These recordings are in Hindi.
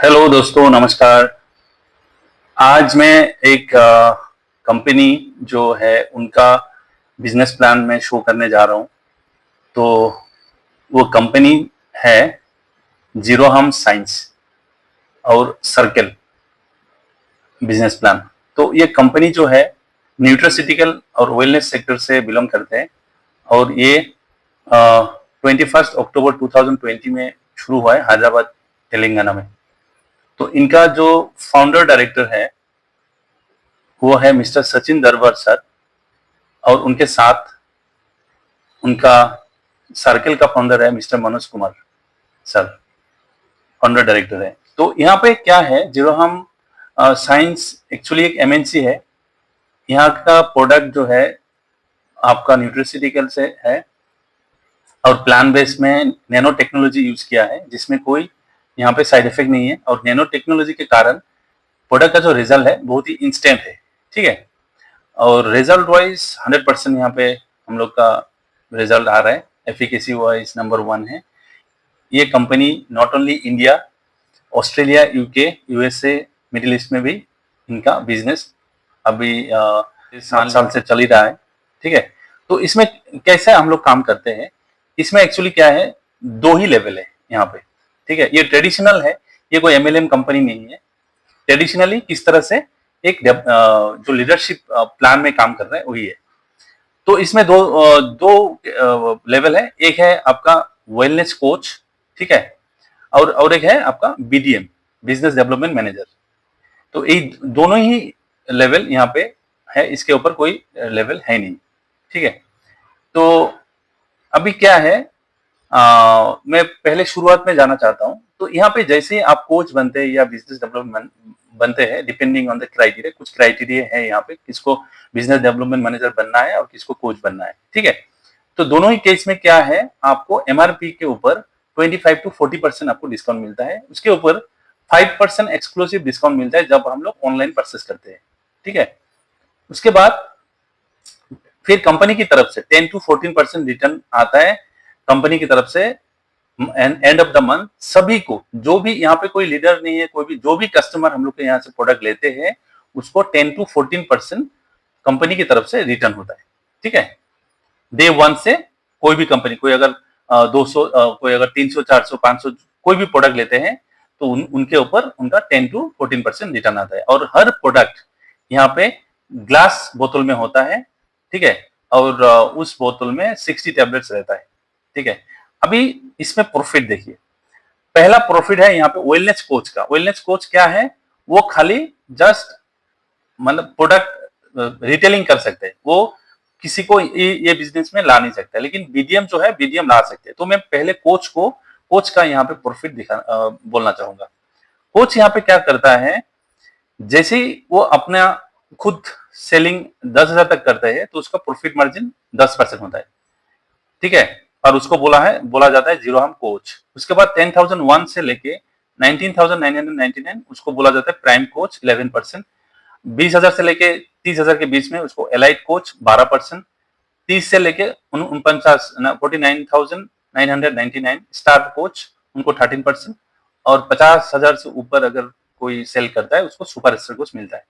हेलो दोस्तों, नमस्कार। आज मैं एक कंपनी जो है उनका बिजनेस प्लान में शो करने जा रहा हूँ। तो वो कंपनी है जीरोहम साइंस और सर्कल बिजनेस प्लान। तो ये कंपनी जो है न्यूट्रास्यूटिकल और वेलनेस सेक्टर से बिलोंग करते हैं और ये 21 अक्टूबर 2020 में शुरू हुआ है हैदराबाद, तेलंगाना में। तो इनका जो फाउंडर डायरेक्टर है वो है मिस्टर सचिन दरबार सर, और उनके साथ उनका सर्कल का फाउंडर है mister Manoj Kumar sir, founder director है। तो यहाँ पे क्या है, जीरोहम साइंस एक्चुअली एक एमएनसी है। यहाँ का प्रोडक्ट जो है आपका न्यूट्रास्यूटिकल से है और प्लान बेस में नैनो टेक्नोलॉजी यूज किया है, जिसमें कोई यहाँ पे साइड इफेक्ट नहीं है। और नैनो टेक्नोलॉजी के कारण प्रोडक्ट का जो रिजल्ट है बहुत ही इंस्टेंट है। ठीक है, और रिजल्ट वाइज 100% यहाँ पे हम लोग का रिजल्ट आ रहा है। एफिकेसी वाइज नंबर 1 है। ये company not only India, Australia, UK, USA, middle east में भी इनका बिजनेस अभी 7 साल से चल ही रहा है। ठीक है, तो इसमें कैसे हम लोग काम करते हैं, इसमें एक्चुअली क्या है, 2 ही लेवल है यहाँ पे। ठीक है, ये ट्रेडिशनल है, ये कोई एमएलएम कंपनी नहीं है। ट्रेडिशनली किस तरह से एक जो लीडरशिप प्लान में काम कर रहे हैं वही है। तो इसमें दो लेवल है। एक है आपका वेलनेस कोच, ठीक है, और एक है आपका बीडीएम, बिजनेस डेवलपमेंट मैनेजर। तो ये दोनों ही लेवल यहाँ पे है, इसके ऊपर कोई लेवल है नहीं। ठीक है, तो अभी क्या है, मैं पहले शुरुआत में जाना चाहता हूँ। तो यहाँ पे जैसे आप कोच बनते हैं या बिजनेस डेवलपमेंट बनते हैं, डिपेंडिंग ऑन द क्राइटेरिया, कुछ क्राइटेरिया है यहाँ पे, किसको बिजनेस डेवलपमेंट मैनेजर बनना है और किसको कोच बनना है। ठीक है, तो दोनों ही केस में क्या है, आपको एमआरपी के ऊपर 25 to 40% आपको डिस्काउंट मिलता है। उसके ऊपर 5% एक्सक्लूसिव डिस्काउंट मिलता है जब हम लोग ऑनलाइन परचेस करते हैं। ठीक है, उसके बाद फिर कंपनी की तरफ से 10 to 14% रिटर्न आता है कंपनी की तरफ से। एंड ऑफ द मंथ सभी को, जो भी यहाँ पे कोई लीडर नहीं है, कोई भी जो भी कस्टमर हम लोग के यहाँ से प्रोडक्ट लेते हैं, उसको 10 to 14% कंपनी की तरफ से रिटर्न होता है। ठीक है, डे 1 से कोई भी कंपनी, कोई अगर 200, कोई अगर 300, 400, 500 कोई भी प्रोडक्ट लेते हैं तो उनके ऊपर उनका 10 to 14% रिटर्न आता है। और हर प्रोडक्ट यहाँ पे ग्लास बोतल में होता है। ठीक है, और उस बोतल में 60 टैबलेट्स रहता है। ठीक है, अभी इसमें प्रॉफिट देखिए। पहला प्रॉफिट है यहाँ पे वेलनेस कोच का। वेलनेस कोच क्या है, वो खाली जस्ट मतलब प्रोडक्ट रिटेलिंग कर सकते हैं, वो किसी को ये बिजनेस में ला नहीं सकता। लेकिन बीडीएम जो है, बीडीएम ला सकते हैं। तो मैं पहले कोच का यहाँ पे प्रॉफिट बोलना चाहूंगा। कोच यहाँ पे क्या करता है, जैसे ही वो अपना खुद सेलिंग 10,000 तक करता है तो उसका प्रॉफिट मार्जिन 10% होता है। ठीक है, और उसको बोला जाता है जीरोहम कोच। उसके बाद 10,001 से लेके 19,999 उसको बोला जाता है प्राइम कोच, 11%। 20,000 से लेके 30,000 के बीच में उसको एलाइट कोच, 12%। 30 से लेके 49,999 स्टार कोच, उनको 13%। और 50,000 से ऊपर अगर कोई सेल करता है उसको सुपर स्टार कोच मिलता है,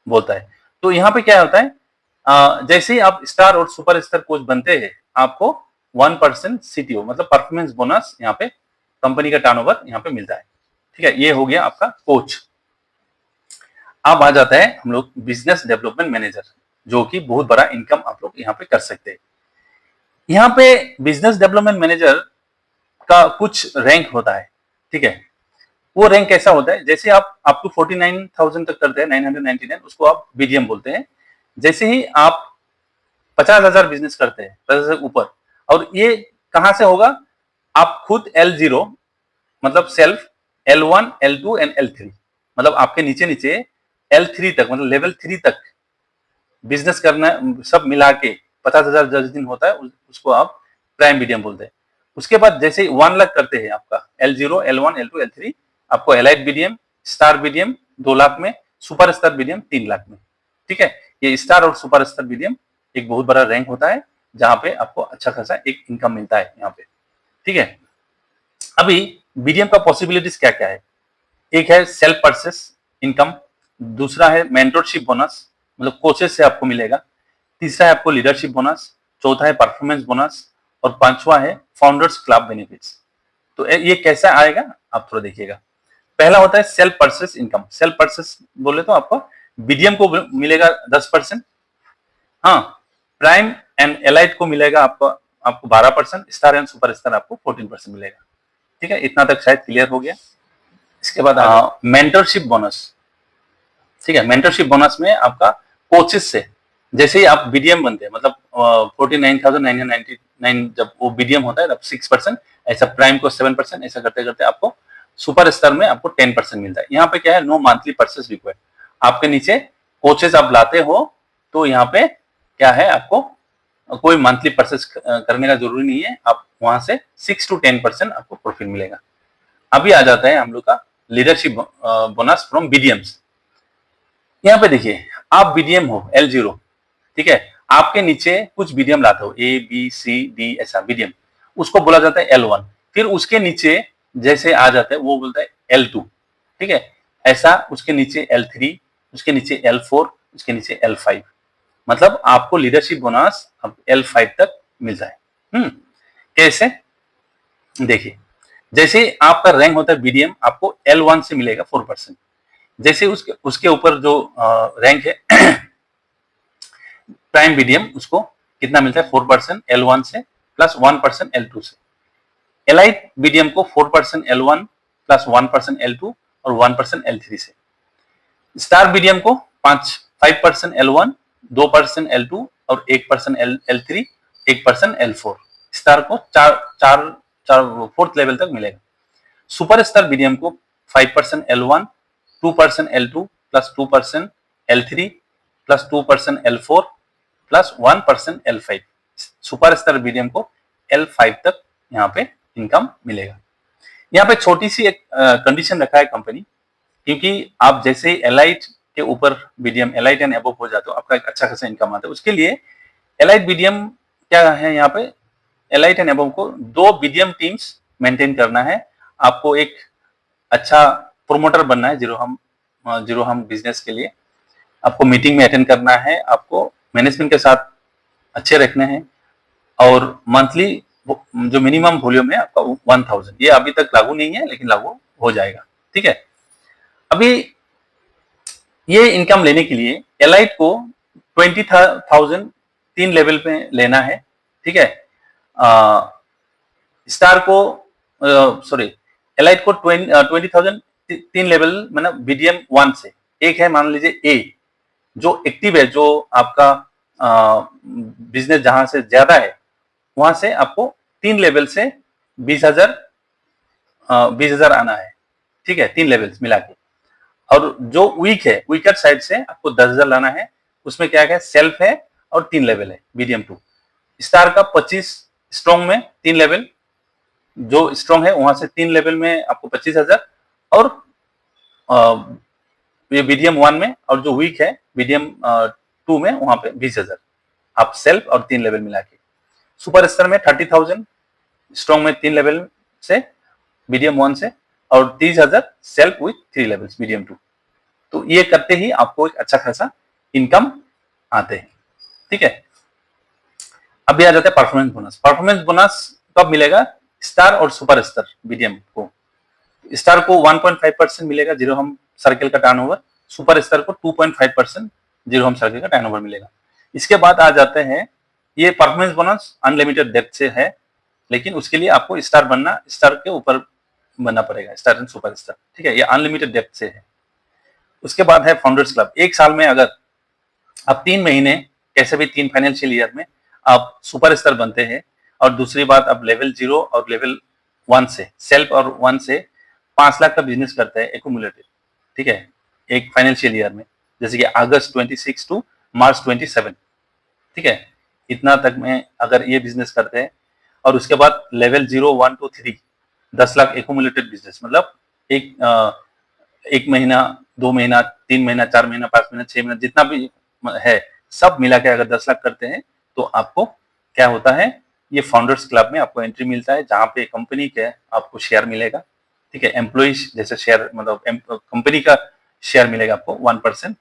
बोलता है। तो यहाँ पे क्या होता है, जैसे ही आप स्टार और सुपर स्टार कोच बनते हैं, आपको 1% सीटीओ मतलब परफॉर्मेंस बोनस यहाँ पे कंपनी का टर्नओवर यहाँ पे मिलता है। ठीक है, ये हो गया आपका कोच। अब आ जाता है हम लोग बिजनेस डेवलपमेंट मैनेजर, जो कि बहुत बड़ा इनकम आप लोग यहाँ पे कर सकते हैं। यहाँ पे बिजनेस डेवलपमेंट मैनेजर का कुछ रैंक होता है। ठीक है, वो रैंक कैसा होता है, जैसे आप अप टू 49,000 तक करते हैं, 999, उसको आप बीडीएम बोलते हैं। जैसे ही आप 50,000 बिजनेस करते हैं, 50,000 ऊपर, और ये कहां से होगा, आप खुद L0 मतलब self, L1, L2 and L3 मतलब आपके नीचे नीचे L3 तक मतलब लेवल 3 तक बिजनेस करना, सब मिला के 50,000 जिस दिन होता है उसको आप प्राइम बीडीएम बोलते हैं। उसके बाद जैसे 1 लाख करते हैं, आपका L0, L1, L2, L3, आपको elite BDM, star BDM 2 lakh में, सुपर स्टार बीडीएम 3 लाख में। ठीक है, ये स्टार और सुपर स्टार बीडीएम एक बहुत बड़ा रैंक होता है जहां पे आपको अच्छा खासा एक इनकम मिलता है यहाँ पे। ठीक है, अभी बीडीएम का पॉसिबिलिटीज क्या क्या है। एक है सेल्फ परचेस इनकम, दूसरा है मेंटरशिप बोनस, मतलब कोचेस से आपको मिलेगा, तीसरा है आपको लीडरशिप बोनस, चौथा है परफॉर्मेंस बोनस, और पांचवा है फाउंडर्स क्लब बेनिफिट्स। तो ये कैसा आएगा आप थोड़ा देखिएगा। पहला होता है self purchase income. Self purchase बोले तो आपको बीडीएम को मिलेगा 10%, हाँ, प्राइम एंड एलाइट को मिलेगा आपको 12%, स्टार एंड सुपर स्टार आपको 14% मिलेगा। ठीक है, इतना तक शायद क्लियर हो गया। इसके बाद मेंटरशिप बोनस। ठीक है, मेंटरशिप बोनस में आपका कोचेस से, जैसे ही आप बीडीएम बनते हैं, मतलब 49,999 जब वो बीडीएम होता है तब 6%, ऐसा प्राइम को 7%, ऐसा करते करते आपको सुपर स्टार में आपको 10% मिलता है। यहाँ पे क्या है, नो मंथली परचेस रिक्वायर्ड। आपके नीचे कोचेस आप लाते हो तो यहाँ पे क्या है, आपको कोई मंथली परचेस करने का जरूरी नहीं है, आप वहां से 6 to 10% आपको प्रॉफिट मिलेगा। अभी आ जाता है हम लोग का लीडरशिप बोनस फ्रॉम बीडीएम्स। यहाँ पे देखिए, आप बीडीएम हो L0, ठीक है, आपके नीचे कुछ बीडीएम लाते हो ABCD ऐसा बीडीएम, उसको बोला जाता है L1। फिर उसके नीचे जैसे आ जाता है वो बोलता है L2, ठीक है, ऐसा उसके नीचे L3, उसके नीचे L4, उसके नीचे L5, मतलब आपको लीडरशिप बोनस अब L5 तक मिलता है। कैसे, देखिए, जैसे आपका रैंक होता है बीडीएम, आपको L1 से मिलेगा 4%। जैसे उसके उसके ऊपर जो रैंक है प्राइम बीडीएम, उसको कितना मिलता है 4% L1 से प्लस 1% L2 से। एलाइट बीडीएम को 4% L1 प्लस 1% L2 और 1% L3 से। स्टार बीडीएम को 5% L1, 2% L2 और 1% L3, 1% L4। स्टार को चार चार चार फोर्थ लेवल तक मिलेगा। सुपर स्टार बीडीएम को 5% L1, 2% L2 plus 2% L3 plus 2% L4 plus 1% L5। Super star BDM को L5 तक यहाँ पे इनकम मिलेगा। यहाँ पे छोटी सी एक कंडीशन रखा है कंपनी, क्योंकि आप जैसे एलाइट के ऊपर बीडीएम, एलाइट एंड अबव हो जाते हो, आपका एक अच्छा खासा इनकम आता है। उसके लिए एलाइट बीडीएम क्या है, यहाँ पे एलाइट एंड अबव को 2 बीडीएम टीम्स मेंटेन करना है। आपको एक अच्छा प्रोमोटर बनना है जीरो हम बिजनेस के लिए। आपको मीटिंग में अटेंड करना है, आपको मैनेजमेंट के साथ अच्छे रखने हैं, और मंथली जो मिनिमम वॉल्यूम है आपका 1000, ये अभी तक लागू नहीं है लेकिन लागू हो जाएगा। ठीक है, अभी ये इनकम लेने के लिए एलाइट को 20,000 3 लेवल पे लेना है। ठीक है, स्टार को सॉरी एलाइट को 20,000 3 लेवल, मतलब बीडीएम 1 से। एक है मान लीजिए ए, जो एक्टिव है, जो आपका बिजनेस जहां से ज्यादा है, वहां से आपको 3 लेवल से 20,000 आना है। ठीक है, 3 लेवल्स मिला के। और जो वीक है, वीकर साइड से आपको 10,000 लाना है। उसमें क्या क्या सेल्फ है और 3 लेवल है बीडीएम 2। स्टार का 25, स्ट्रॉन्ग में 3 लेवल, जो स्ट्रॉन्ग है वहां से 3 लेवल में आपको 25,000, और ये बीडीएम 1 में, और जो वीक है बीडीएम 2 में, वहां पे 20,000 आप सेल्फ और 3 लेवल मिला के। सुपर स्टार में 30,000, स्ट्रॉन्ग में 3 लेवल से बीडीएम 1 से, और 30,000 सेल्फ विथ 3 लेवल्स बीडीएम 2। तो ये करते ही आपको एक अच्छा खासा इनकम आते हैं। ठीक है, अभी आ जाता है परफॉर्मेंस बोनस। परफॉर्मेंस बोनस कब मिलेगा, स्टार और सुपर स्टार बीडीएम को। स्टार को 1.5% मिलेगा जीरो हम सर्कल का टर्नओवर, सुपर स्टार को 2.5% जीरो हम सर्कल का टर्नओवर मिलेगा। इसके बाद आ जाते हैं, ये परफॉर्मेंस बोनस अनलिमिटेड डेप्थ से है, लेकिन उसके लिए आपको स्टार बनना, स्टार के ऊपर बनना पड़ेगा, स्टार एंड सुपर स्टार। ठीक है, ये अनलिमिटेड डेप्थ से है। उसके बाद है फाउंडर्स क्लब। एक साल में अगर आप 3 महीने कैसे भी 3 फाइनेंशियल ईयर में आप सुपर स्टार बनते हैं, और दूसरी बात आप लेवल 0 और लेवल 1 से, सेल्फ और 1 से 5 लाख का बिजनेस करते हैं एक्यूमुलेटेड। ठीक है, एक फाइनेंशियल ईयर में, जैसे कि अगस्त 26 टू मार्च 27। ठीक है, इतना तक में अगर ये बिजनेस करते हैं, और उसके बाद level 0, 1 to 3 10 lakh accumulated business, मतलब एक महीना, 2 महीना, 3 महीना, 4 महीना, 5 महीना, 6 महीना, जितना भी है सब मिला के अगर 10 लाख करते हैं, तो आपको क्या होता है, ये फाउंडर्स क्लब में आपको एंट्री मिलता है, जहां पे कंपनी के आपको शेयर मिलेगा। ठीक है। एम्प्लॉइज जैसे शेयर, मतलब कंपनी का शेयर मिलेगा आपको 1%,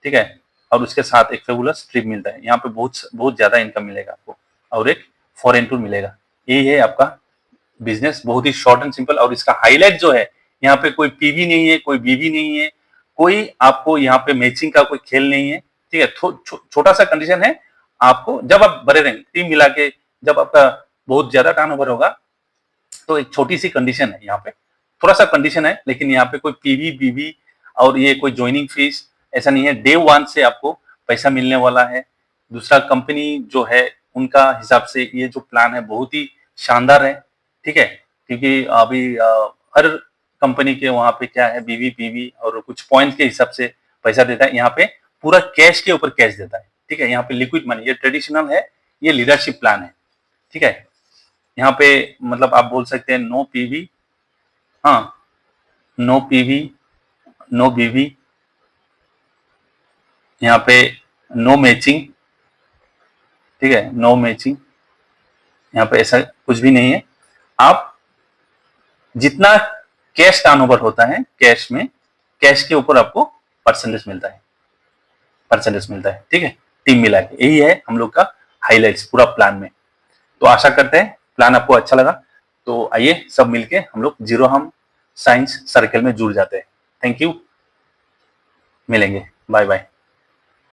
ठीक है। और उसके साथ एक रेगुलर स्ट्रिप मिलता है। यहाँ पे बहुत बहुत ज्यादा इनकम मिलेगा आपको, और एक फॉरेन टूर मिलेगा। यही है आपका बिजनेस, बहुत ही शॉर्ट एंड सिंपल। और इसका हाईलाइट जो है, यहाँ पे कोई पीवी नहीं है, कोई बीवी नहीं है, कोई आपको यहाँ पे मैचिंग का कोई खेल नहीं है, ठीक है। छोटा सा कंडीशन है, आपको जब आप भरे रहेंगे टीम मिला के, जब आपका बहुत ज्यादा टर्नओवर होगा, तो एक छोटी सी कंडीशन है यहाँ पे, थोड़ा सा कंडीशन है, लेकिन यहाँ पे कोई पीवी बीवी और ये कोई ज्वाइनिंग फीस ऐसा नहीं है। डे 1 से आपको पैसा मिलने वाला है। दूसरा, कंपनी जो है उनका हिसाब से ये जो प्लान है बहुत ही शानदार है, ठीक है। क्योंकि अभी हर कंपनी के वहां पे क्या है, बीवी पीवी और कुछ पॉइंट के हिसाब से पैसा देता है। यहाँ पे पूरा कैश के ऊपर कैश देता है, ठीक है। यहाँ पे लिक्विड मनी, ये ट्रेडिशनल है, ये लीडरशिप प्लान है, ठीक है। यहाँ पे मतलब आप बोल सकते हैं नो पीवी, हाँ, नो पीवी, नो बीवी, यहाँ पे नो मैचिंग, ठीक है, नो मैचिंग। यहाँ पे ऐसा कुछ भी नहीं है। आप जितना कैश टर्नओवर होता है, कैश में, कैश के ऊपर आपको परसेंटेज मिलता है, परसेंटेज मिलता है, ठीक है। टीम मिला के यही है हम लोग का हाईलाइट्स पूरा प्लान में। तो आशा करते हैं प्लान आपको अच्छा लगा। तो आइए सब मिलके हम लोग जीरो हम साइंस सर्कल में जुड़ जाते हैं। थैंक यू, मिलेंगे, बाय बाय।